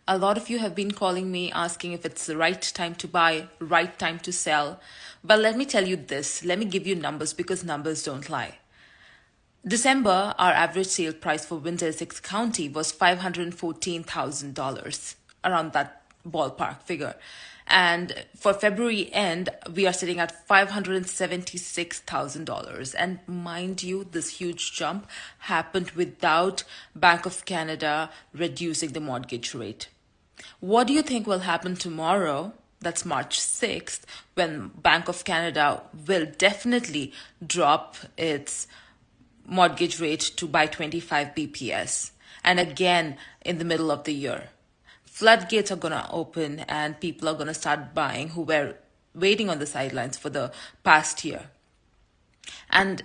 A lot of you have been calling me asking if it's the right time to buy, right time to sell. But let me tell you this, let me give you numbers because numbers don't lie. December, our average sale price for Windsor Essex County was $514,000, around that ballpark figure. And for February end, we are sitting at $576,000. And mind you, this huge jump happened without Bank of Canada reducing the mortgage rate. What do you think will happen tomorrow? That's March 6th, when Bank of Canada will definitely drop its mortgage rate to by 25 BPS. And again, in the middle of the year, floodgates are going to open and people are going to start buying who were waiting on the sidelines for the past year. And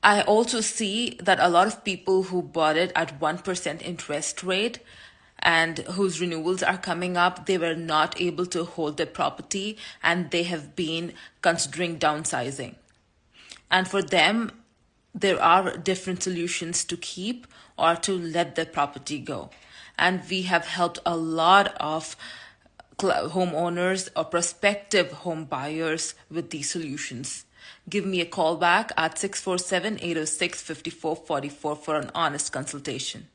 I also see that a lot of people who bought it at 1% interest rate and whose renewals are coming up, they were not able to hold their property and they have been considering downsizing. And for them, there are different solutions to keep or to let the property go. And we have helped a lot of homeowners or prospective home buyers with these solutions. Give me a call back at 647-806-5444 for an honest consultation.